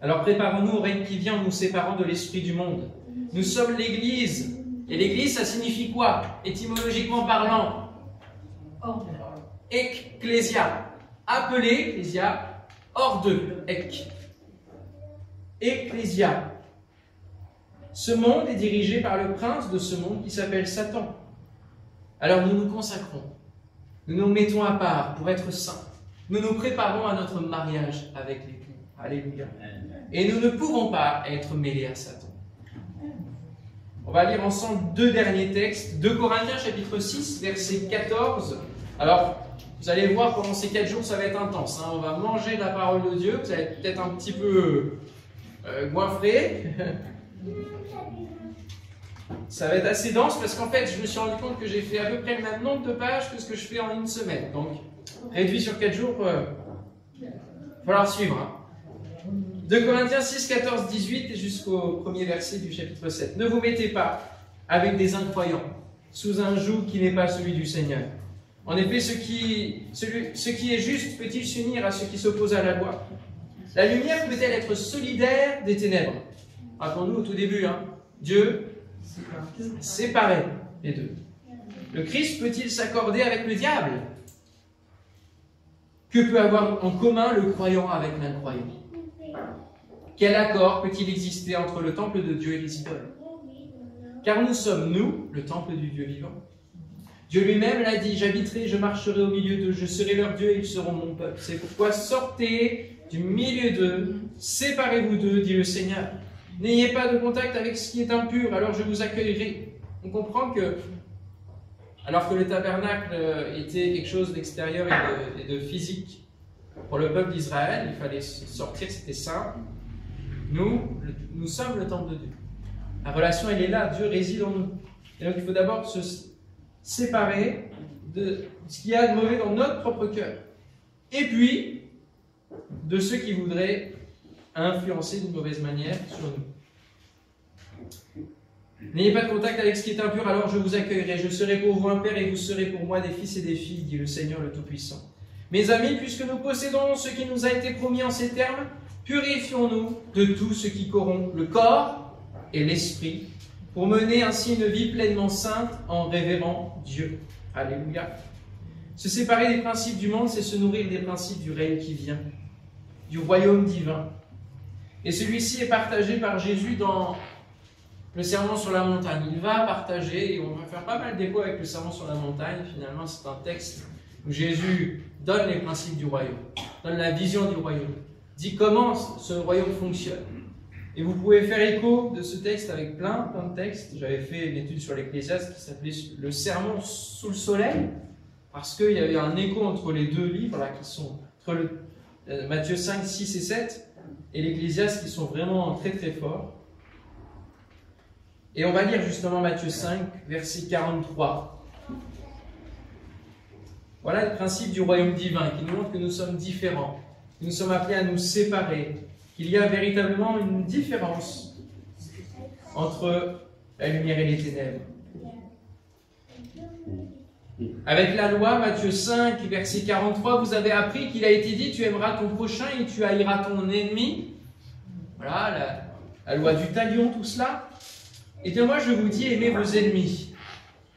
Alors préparons-nous au règne qui vient en nous séparant de l'esprit du monde. Nous sommes l'Église. Et l'Église, ça signifie quoi? Étymologiquement parlant, ecclésia. Appelé, ecclésia, hors d'eux, ek. Ecclésia. Ce monde est dirigé par le prince de ce monde qui s'appelle Satan. Alors nous nous consacrons. Nous nous mettons à part pour être saints. Nous nous préparons à notre mariage avec l'époux. Alléluia. Et nous ne pouvons pas être mêlés à Satan. On va lire ensemble deux derniers textes. 2 Corinthiens chapitre 6, verset 14. Alors, vous allez voir pendant ces 4 jours, ça va être intense. On va manger la parole de Dieu. Vous allez être peut-être un petit peu goinfré. Ça va être assez dense parce qu'en fait, je me suis rendu compte que j'ai fait à peu près le même nombre de pages que ce que je fais en une semaine. Donc, réduit sur 4 jours, il va falloir suivre. 2 Corinthiens 6, 14, 18 et jusqu'au premier verset du chapitre 7. Ne vous mettez pas avec des incroyants sous un joug qui n'est pas celui du Seigneur. En effet, ce qui est juste peut-il s'unir à ce qui s'oppose à la loi? La lumière peut-elle être solidaire des ténèbres? Rappelons-nous au tout début, Dieu séparait les deux. Le Christ peut-il s'accorder avec le diable? Que peut avoir en commun le croyant avec l'incroyant? Quel accord peut-il exister entre le temple de Dieu et les idoles? Car nous sommes, nous, le temple du Dieu vivant. Dieu lui-même l'a dit, j'habiterai, je marcherai au milieu d'eux, je serai leur Dieu et ils seront mon peuple. C'est pourquoi sortez du milieu d'eux, séparez-vous d'eux, dit le Seigneur. N'ayez pas de contact avec ce qui est impur, alors je vous accueillerai. On comprend que, alors que le tabernacle était quelque chose d'extérieur et de physique, pour le peuple d'Israël, il fallait sortir, c'était saint. Nous sommes le temple de Dieu. La relation, elle est là, Dieu réside en nous. Et donc il faut d'abord se séparer de ce qu'il y a de mauvais dans notre propre cœur. Et puis, de ceux qui voudraient influencer d'une mauvaise manière sur nous. N'ayez pas de contact avec ce qui est impur, alors je vous accueillerai. Je serai pour vous un père et vous serez pour moi des fils et des filles, dit le Seigneur le Tout-Puissant. Mes amis, puisque nous possédons ce qui nous a été promis en ces termes, purifions-nous de tout ce qui corrompt le corps et l'esprit, pour mener ainsi une vie pleinement sainte en révérant Dieu. Alléluia. Se séparer des principes du monde, c'est se nourrir des principes du règne qui vient, du royaume divin. Et celui-ci est partagé par Jésus dans le sermon sur la montagne. Il va partager, et on va faire pas mal d'écho avec le sermon sur la montagne. Finalement, c'est un texte où Jésus donne les principes du royaume, donne la vision du royaume, dit comment ce royaume fonctionne. Et vous pouvez faire écho de ce texte avec plein de textes. J'avais fait une étude sur l'Ecclésiaste qui s'appelait le sermon sous le soleil, parce qu'il y avait un écho entre les deux livres, là, qui sont entre Matthieu 5, 6 et 7, et l'Ecclésiaste, qui sont vraiment très très forts. Et on va lire justement Matthieu 5, verset 43. Voilà le principe du royaume divin, qui nous montre que nous sommes différents, que nous sommes appelés à nous séparer, qu'il y a véritablement une différence entre la lumière et les ténèbres. Avec la loi, Matthieu 5, verset 43, vous avez appris qu'il a été dit, tu aimeras ton prochain et tu haïras ton ennemi. Voilà, la loi du talion, tout cela. Et bien moi, je vous dis, aimez vos ennemis.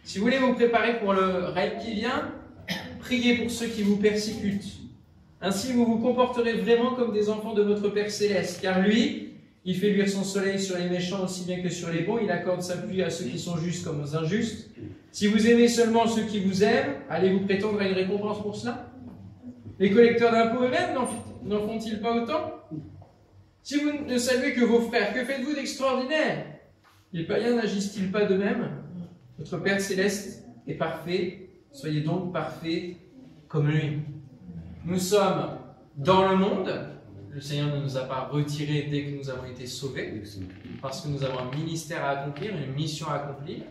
Si vous voulez vous préparer pour le règne qui vient, priez pour ceux qui vous persécutent. Ainsi, vous vous comporterez vraiment comme des enfants de votre Père Céleste, car lui, il fait luire son soleil sur les méchants aussi bien que sur les bons, il accorde sa pluie à ceux qui sont justes comme aux injustes. Si vous aimez seulement ceux qui vous aiment, allez-vous prétendre à une récompense pour cela? Les collecteurs d'impôts eux-mêmes n'en font-ils pas autant? Si vous ne saluez que vos frères, que faites-vous d'extraordinaire? Les païens n'agissent-ils pas de même? Votre Père Céleste est parfait, soyez donc parfaits comme lui. Nous sommes dans le monde. Le Seigneur ne nous a pas retirés dès que nous avons été sauvés, parce que nous avons un ministère à accomplir, une mission à accomplir.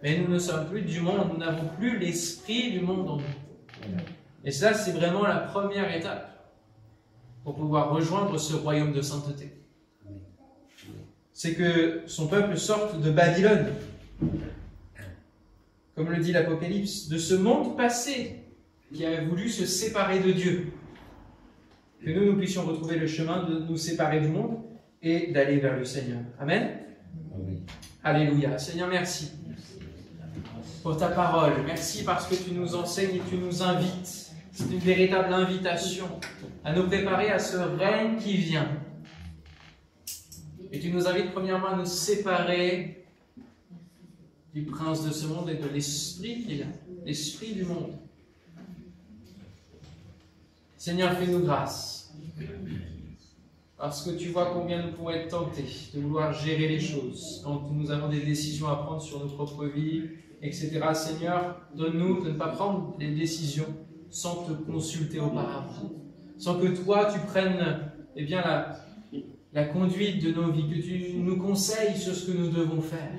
Mais nous ne sommes plus du monde, nous n'avons plus l'esprit du monde en nous. Et ça, c'est vraiment la première étape pour pouvoir rejoindre ce royaume de sainteté. C'est que son peuple sorte de Babylone, comme le dit l'Apocalypse, de ce monde passé qui avait voulu se séparer de Dieu. Que nous puissions retrouver le chemin de nous séparer du monde et d'aller vers le Seigneur. Amen. Amen. Alléluia. Seigneur, merci pour ta parole. Merci parce que tu nous enseignes et tu nous invites. C'est une véritable invitation à nous préparer à ce règne qui vient. Et tu nous invites premièrement à nous séparer du prince de ce monde et de l'esprit qu'il a, l'esprit du monde. Seigneur, fais-nous grâce, parce que tu vois combien nous pouvons être tentés de vouloir gérer les choses, quand nous avons des décisions à prendre sur nos propres vies, etc. Seigneur, donne-nous de ne pas prendre des décisions sans te consulter auparavant, sans que toi, tu prennes la conduite de nos vies, que tu nous conseilles sur ce que nous devons faire.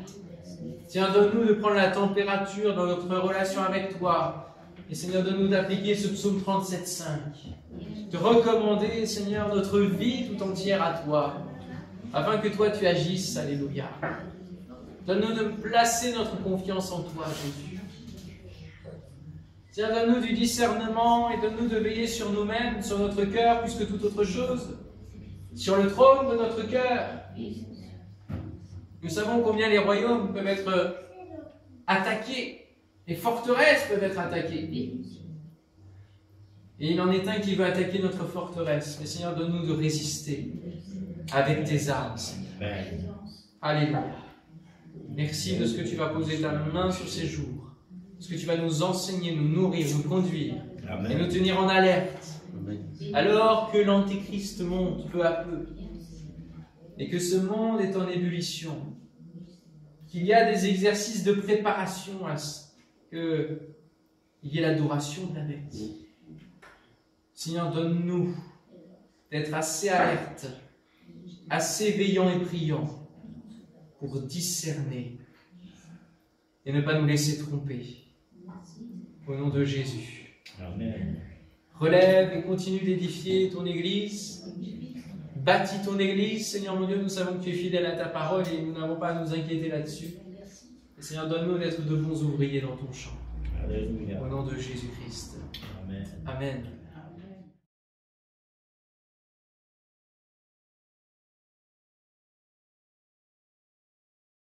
Tiens, donne-nous de prendre la température dans notre relation avec toi. Et Seigneur, donne-nous d'appliquer ce psaume 37,5. De recommander, Seigneur, notre vie tout entière à toi, afin que toi tu agisses. Alléluia. Donne-nous de placer notre confiance en toi, Jésus. Tiens, donne-nous du discernement et donne-nous de veiller sur nous-mêmes, sur notre cœur, plus que toute autre chose, sur le trône de notre cœur. Nous savons combien les royaumes peuvent être attaqués. Les forteresses peuvent être attaquées. Et il en est un qui veut attaquer notre forteresse. Mais Seigneur, donne-nous de résister avec tes armes, Seigneur. Alléluia. Merci de ce que tu vas poser ta main sur ces jours. De ce que tu vas nous enseigner, nous nourrir, nous conduire. Amen. Et nous tenir en alerte. Amen. Alors que l'Antéchrist monte peu à peu. Et que ce monde est en ébullition. Qu'il y a des exercices de préparation à qu'il y ait l'adoration de la bête. Seigneur, donne-nous d'être assez alertes, assez veillants et priants pour discerner et ne pas nous laisser tromper. Au nom de Jésus. Amen. Relève et continue d'édifier ton Église. Bâtis ton Église. Seigneur mon Dieu, nous savons que tu es fidèle à ta parole et nous n'avons pas à nous inquiéter là-dessus. Seigneur, donne-nous d'être de bons ouvriers dans ton champ. Alléluia. Au nom de Jésus-Christ. Amen. Amen.